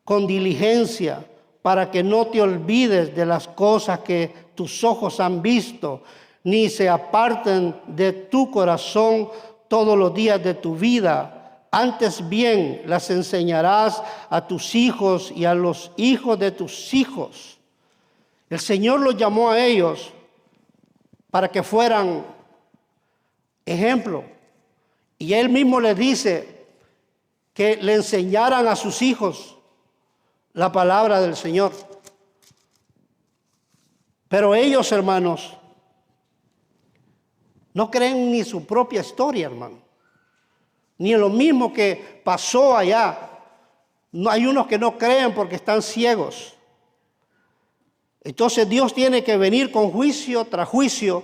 con diligencia, para que no te olvides de las cosas que tus ojos han visto, ni se aparten de tu corazón todos los días de tu vida. Antes bien las enseñarás a tus hijos y a los hijos de tus hijos. El Señor los llamó a ellos para que fueran ejemplo. Y Él mismo les dice que le enseñaran a sus hijos la palabra del Señor. Pero ellos, hermanos, no creen ni su propia historia, hermano, ni en lo mismo que pasó allá. No, hay unos que no creen porque están ciegos. Entonces Dios tiene que venir con juicio tras juicio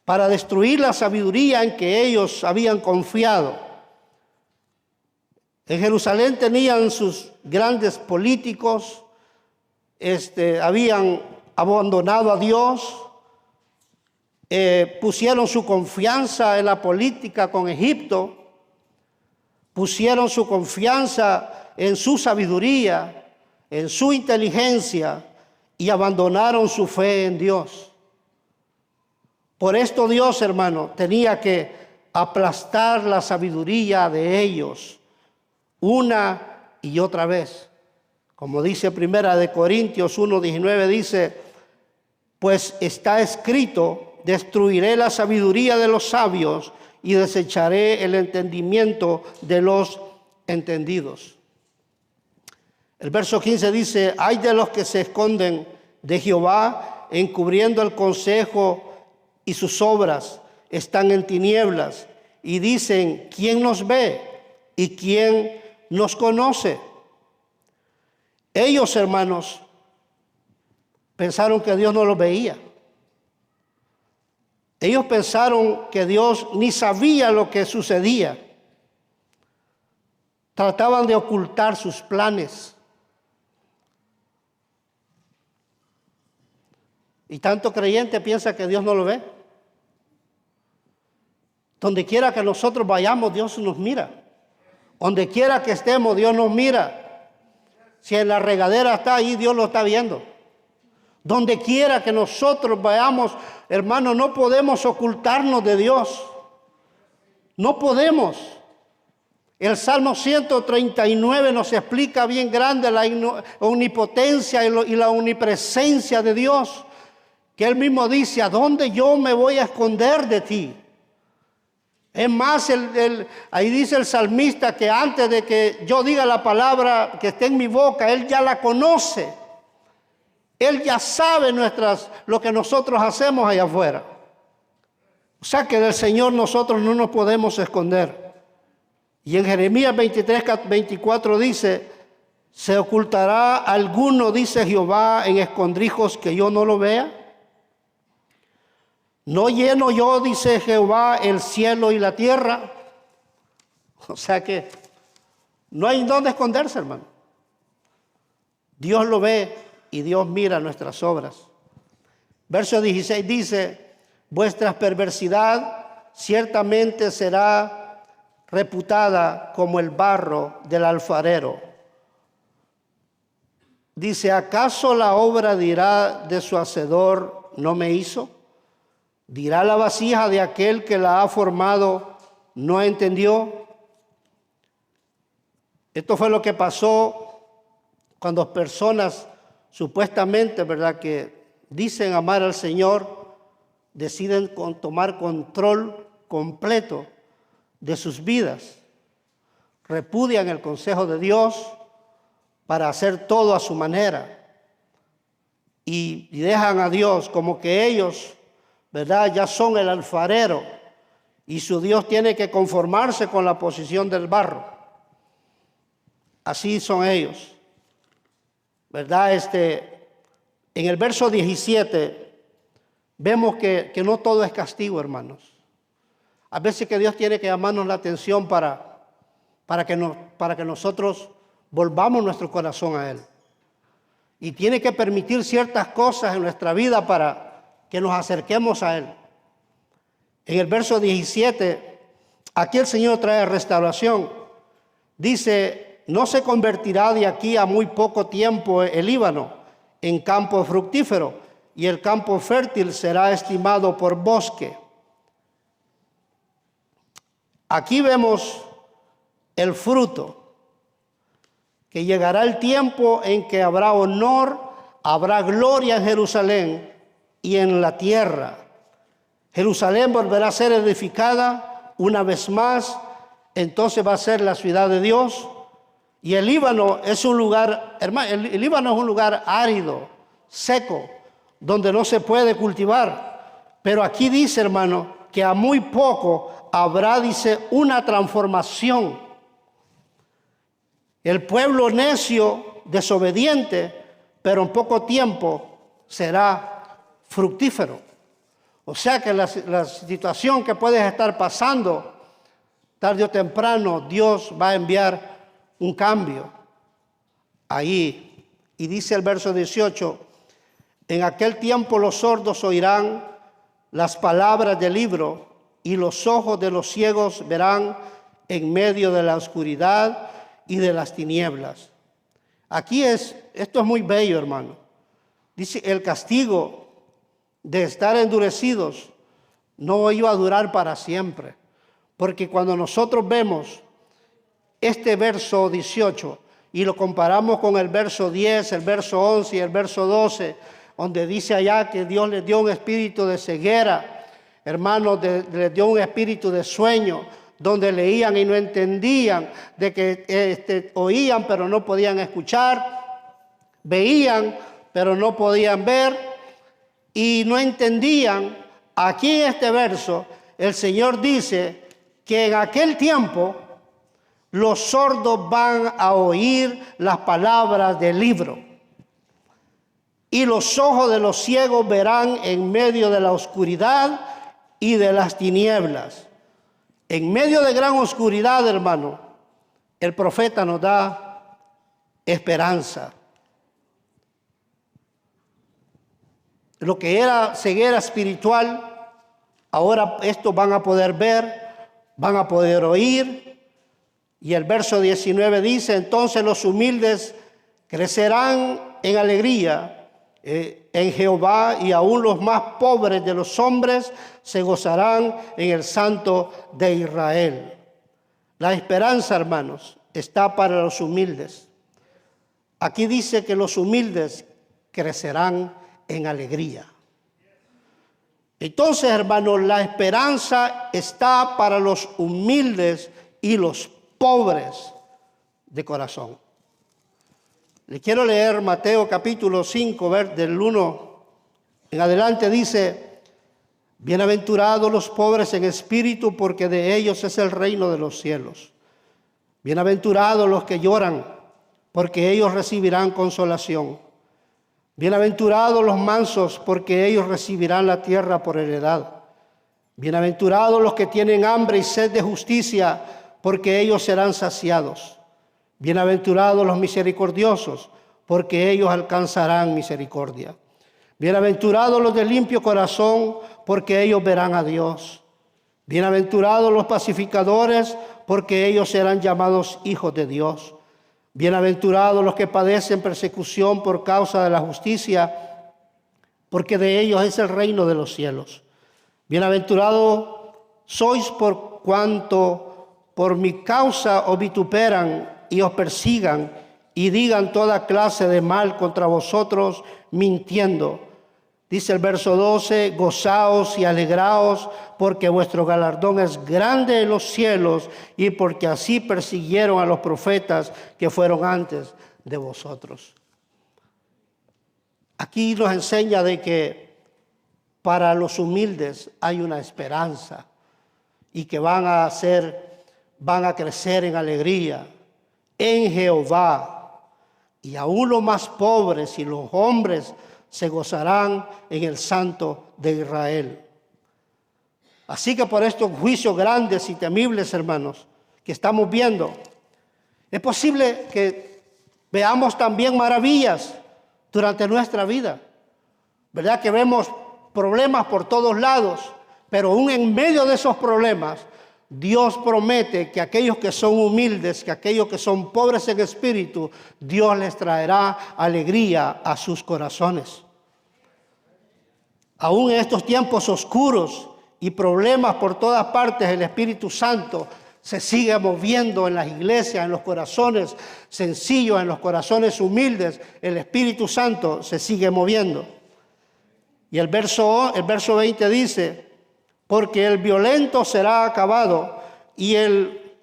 para destruir la sabiduría en que ellos habían confiado. En Jerusalén tenían sus grandes políticos, habían abandonado a Dios, pusieron su confianza en la política con Egipto, pusieron su confianza en su sabiduría, en su inteligencia, y abandonaron su fe en Dios. Por esto Dios, hermano, tenía que aplastar la sabiduría de ellos una y otra vez. Como dice Primera de Corintios 1:19, dice: pues está escrito, destruiré la sabiduría de los sabios y desecharé el entendimiento de los entendidos. El verso 15 dice: ay de los que se esconden de Jehová, encubriendo el consejo, y sus obras están en tinieblas, y dicen: ¿quién nos ve y quién nos conoce? Ellos, hermanos, pensaron que Dios no los veía. Ellos pensaron que Dios ni sabía lo que sucedía. Trataban de ocultar sus planes. Y tanto creyente piensa que Dios no lo ve. Donde quiera que nosotros vayamos, Dios nos mira. Donde quiera que estemos, Dios nos mira. Si en la regadera está ahí, Dios lo está viendo. Donde quiera que nosotros vayamos, hermano, no podemos ocultarnos de Dios. No podemos. El Salmo 139 nos explica bien grande la omnipotencia y la omnipresencia de Dios. Que Él mismo dice: ¿a dónde yo me voy a esconder de ti? Es más, ahí dice el salmista que antes de que yo diga la palabra que esté en mi boca, Él ya la conoce. Él ya sabe lo que nosotros hacemos allá afuera. O sea que del Señor nosotros no nos podemos esconder. Y en Jeremías 23:24 dice: ¿se ocultará alguno, dice Jehová, en escondrijos que yo no lo vea? ¿No lleno yo, dice Jehová, el cielo y la tierra? O sea que no hay dónde esconderse, hermano. Dios lo ve y Dios mira nuestras obras. Verso 16 dice, vuestra perversidad ciertamente será reputada como el barro del alfarero. Dice, ¿acaso la obra dirá de su hacedor, no me hizo? ¿Dirá la vasija de aquel que la ha formado, no entendió? Esto fue lo que pasó cuando personas supuestamente, ¿verdad?, que dicen amar al Señor, deciden tomar control completo de sus vidas, repudian el consejo de Dios para hacer todo a su manera y dejan a Dios como que ellos, ¿verdad?, ya son el alfarero y su Dios tiene que conformarse con la posición del barro. Así son ellos, ¿verdad? En el verso 17 vemos que no todo es castigo, hermanos. A veces que Dios tiene que llamarnos la atención para que nosotros volvamos nuestro corazón a Él. Y tiene que permitir ciertas cosas en nuestra vida para que nos acerquemos a Él. En el verso 17, aquí el Señor trae restauración. Dice, no se convertirá de aquí a muy poco tiempo el Líbano en campo fructífero, y el campo fértil será estimado por bosque. Aquí vemos el fruto, que llegará el tiempo en que habrá honor, habrá gloria en Jerusalén y en la tierra. Jerusalén volverá a ser edificada una vez más, entonces va a ser la ciudad de Dios. Y el Líbano es un lugar, hermano, el Líbano es un lugar árido, seco, donde no se puede cultivar. Pero aquí dice, hermano, que a muy poco habrá, dice, una transformación. El pueblo necio, desobediente, pero en poco tiempo será fructífero. O sea que la situación que puedes estar pasando, tarde o temprano, Dios va a enviar un cambio ahí. Y dice el verso 18, en aquel tiempo los sordos oirán las palabras del libro y los ojos de los ciegos verán en medio de la oscuridad y de las tinieblas. Esto es muy bello, hermano. Dice, el castigo de estar endurecidos no iba a durar para siempre, porque cuando nosotros vemos este verso 18 y lo comparamos con el verso 10, el verso 11 y el verso 12, donde dice allá que Dios les dio un espíritu de ceguera, hermanos, les dio un espíritu de sueño, donde leían y no entendían, de que oían pero no podían escuchar, veían pero no podían ver y no entendían. Aquí en este verso el Señor dice que en aquel tiempo los sordos van a oír las palabras del libro y los ojos de los ciegos verán en medio de la oscuridad y de las tinieblas. En medio de gran oscuridad, hermano, el profeta nos da esperanza. Lo que era ceguera espiritual, ahora estos van a poder ver, van a poder oír. Y el verso 19 dice, entonces los humildes crecerán en alegría en Jehová, y aún los más pobres de los hombres se gozarán en el Santo de Israel. La esperanza, hermanos, está para los humildes. Aquí dice que los humildes crecerán en alegría. Entonces, hermanos, la esperanza está para los humildes y los pobres de corazón. Le quiero leer Mateo capítulo 5, del 1 en adelante. Dice, bienaventurados los pobres en espíritu, porque de ellos es el reino de los cielos. Bienaventurados los que lloran, porque ellos recibirán consolación. Bienaventurados los mansos, porque ellos recibirán la tierra por heredad. Bienaventurados los que tienen hambre y sed de justicia, porque ellos serán saciados. Bienaventurados los misericordiosos, porque ellos alcanzarán misericordia. Bienaventurados los de limpio corazón, porque ellos verán a Dios. Bienaventurados los pacificadores, porque ellos serán llamados hijos de Dios. Bienaventurados los que padecen persecución por causa de la justicia, porque de ellos es el reino de los cielos. Bienaventurados sois por cuanto por mi causa os vituperan y os persigan y digan toda clase de mal contra vosotros, mintiendo. Dice el verso 12, gozaos y alegraos, porque vuestro galardón es grande en los cielos, y porque así persiguieron a los profetas que fueron antes de vosotros. Aquí nos enseña de que para los humildes hay una esperanza, y que van a crecer en alegría en Jehová, y aún los más pobres y los hombres se gozarán en el Santo de Israel. Así que por estos juicios grandes y temibles, hermanos, que estamos viendo, es posible que veamos también maravillas durante nuestra vida. ¿Verdad que vemos problemas por todos lados? Pero aún en medio de esos problemas, Dios promete que aquellos que son humildes, que aquellos que son pobres en espíritu, Dios les traerá alegría a sus corazones. Aún en estos tiempos oscuros y problemas por todas partes, el Espíritu Santo se sigue moviendo en las iglesias, en los corazones sencillos, en los corazones humildes. El Espíritu Santo se sigue moviendo. Y el verso 20 dice, porque el violento será acabado y el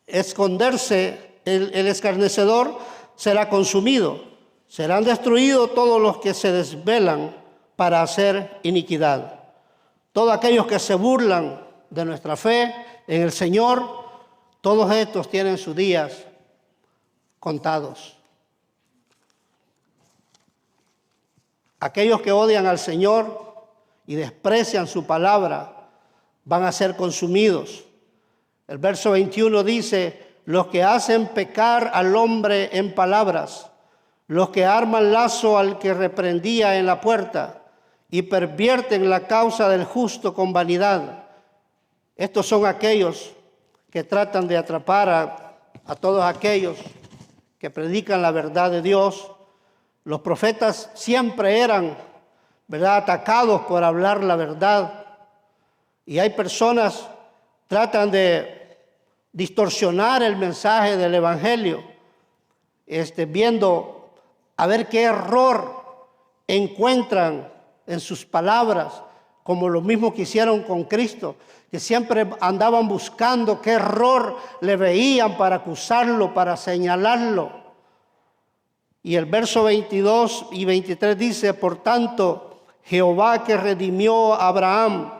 escarnecedor será consumido. Serán destruidos todos los que se desvelan para hacer iniquidad. Todos aquellos que se burlan de nuestra fe en el Señor, todos estos tienen sus días contados. Aquellos que odian al Señor y desprecian su palabra van a ser consumidos. El verso 21 dice, los que hacen pecar al hombre en palabras, los que arman lazo al que reprendía en la puerta, y pervierten la causa del justo con vanidad. Estos son aquellos que tratan de atrapar a todos aquellos que predican la verdad de Dios. Los profetas siempre eran, ¿verdad?, atacados por hablar la verdad. Y hay personas que tratan de distorsionar el mensaje del Evangelio, viendo a ver qué error encuentran en sus palabras, como lo mismo que hicieron con Cristo, que siempre andaban buscando qué error le veían para acusarlo, para señalarlo. Y el verso 22 y 23 dice, por tanto, Jehová que redimió a Abraham,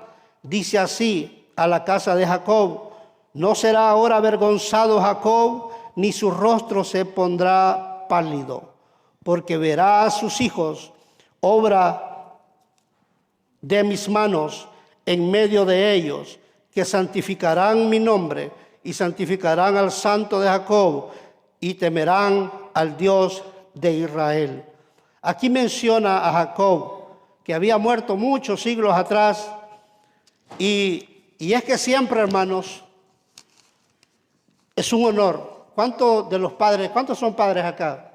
dice así a la casa de Jacob, no será ahora avergonzado Jacob, ni su rostro se pondrá pálido, porque verá a sus hijos, obra de mis manos en medio de ellos, que santificarán mi nombre y santificarán al Santo de Jacob y temerán al Dios de Israel. Aquí menciona a Jacob, que había muerto muchos siglos atrás, y es que siempre, hermanos, es un honor. ¿Cuántos de los padres, cuántos son padres acá?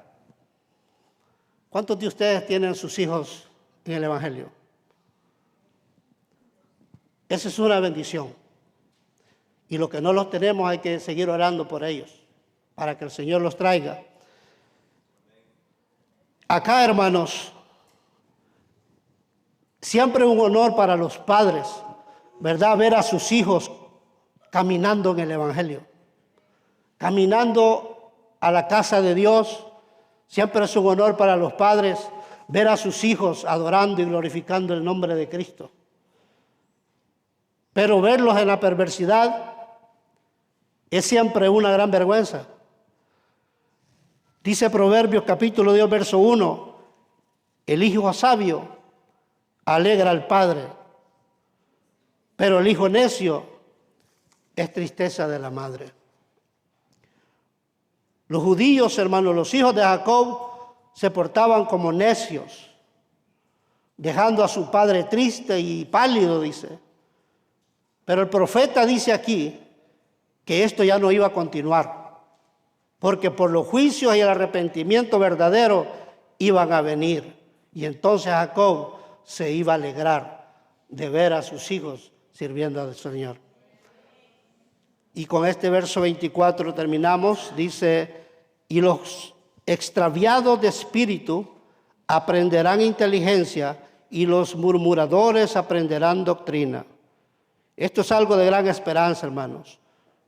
¿Cuántos de ustedes tienen sus hijos en el Evangelio? Esa es una bendición. Y los que no los tenemos hay que seguir orando por ellos, para que el Señor los traiga. Acá, hermanos, siempre un honor para los padres, ¿verdad?, ver a sus hijos caminando en el Evangelio, caminando a la casa de Dios. Siempre es un honor para los padres ver a sus hijos adorando y glorificando el nombre de Cristo. Pero verlos en la perversidad es siempre una gran vergüenza. Dice Proverbios capítulo 2, verso 1, el hijo sabio alegra al padre, pero el hijo necio es tristeza de la madre. Los judíos, hermanos, los hijos de Jacob se portaban como necios. dejando a su padre triste y pálido, dice. Pero el profeta dice aquí que esto ya no iba a continuar, porque por los juicios y el arrepentimiento verdadero iban a venir. Y entonces Jacob se iba a alegrar de ver a sus hijos sirviendo al Señor. Y con este verso 24 terminamos. Dice, y los extraviados de espíritu aprenderán inteligencia y los murmuradores aprenderán doctrina. Esto es algo de gran esperanza, hermanos.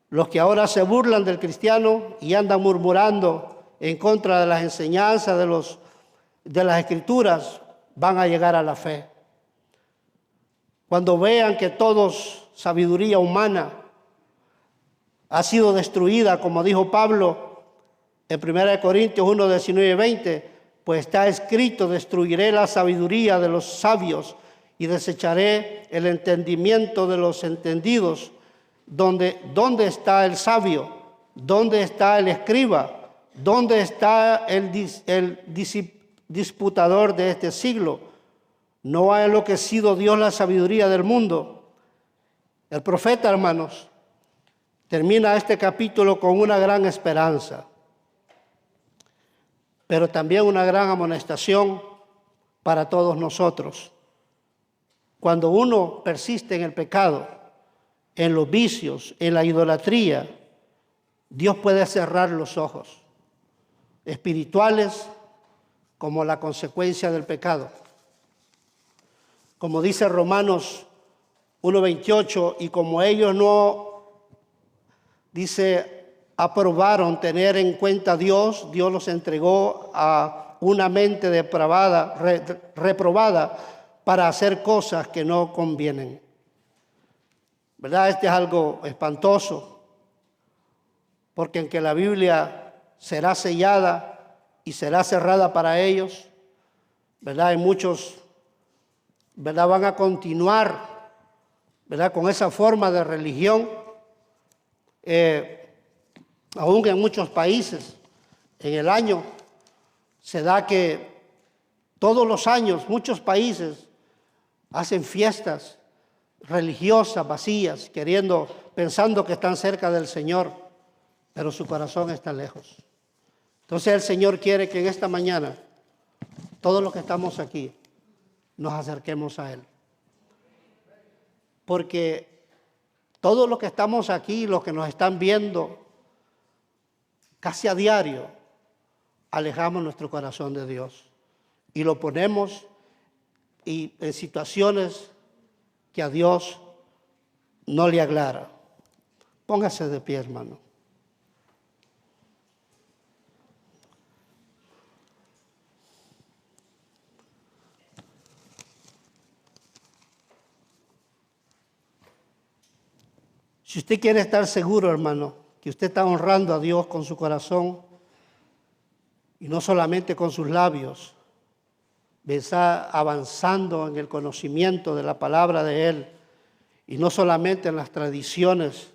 Los que ahora se burlan del cristiano y andan murmurando en contra de las enseñanzas de las Escrituras van a llegar a la fe. Cuando vean que toda sabiduría humana ha sido destruida, como dijo Pablo en 1 Corintios 1, 19 y 20, pues está escrito, destruiré la sabiduría de los sabios y desecharé el entendimiento de los entendidos. ¿Dónde está el sabio? ¿Dónde está el escriba? ¿Dónde está el disputador de este siglo? ¿No ha enloquecido Dios la sabiduría del mundo? El profeta, hermanos, termina este capítulo con una gran esperanza, pero también una gran amonestación para todos nosotros. Cuando uno persiste en el pecado, en los vicios, en la idolatría, Dios puede cerrar los ojos espirituales como la consecuencia del pecado. Como dice Romanos 1:28, y como ellos no, dice, aprobaron tener en cuenta a Dios, Dios los entregó a una mente depravada, reprobada, para hacer cosas que no convienen. ¿Verdad? Este es algo espantoso, porque en que la Biblia será sellada y será cerrada para ellos, ¿verdad? Hay muchos, ¿verdad? Van a continuar, ¿verdad? Con esa forma de religión, aún en muchos países. En el año se da que todos los años muchos países hacen fiestas religiosas vacías, pensando que están cerca del Señor, pero su corazón está lejos. Entonces el Señor quiere que en esta mañana, todos los que estamos aquí, nos acerquemos a Él. Porque todos los que estamos aquí, los que nos están viendo, casi a diario, alejamos nuestro corazón de Dios y lo ponemos en situaciones que a Dios no le agrada. Póngase de pie, hermano. Si usted quiere estar seguro, hermano, que usted está honrando a Dios con su corazón y no solamente con sus labios, está avanzando en el conocimiento de la palabra de Él y no solamente en las tradiciones,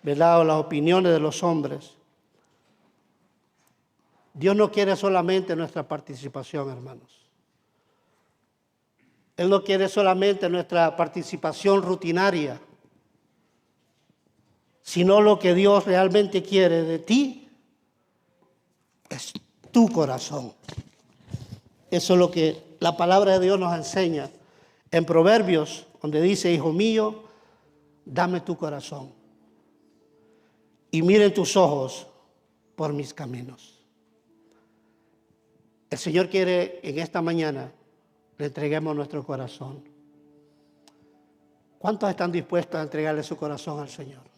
¿verdad?, o las opiniones de los hombres. Dios no quiere solamente nuestra participación, hermanos. Él no quiere solamente nuestra participación rutinaria, sino lo que Dios realmente quiere de ti es tu corazón. Eso es lo que la palabra de Dios nos enseña en Proverbios, donde dice, hijo mío, dame tu corazón y miren tus ojos por mis caminos. El Señor quiere en esta mañana le entreguemos nuestro corazón. ¿Cuántos están dispuestos a entregarle su corazón al Señor?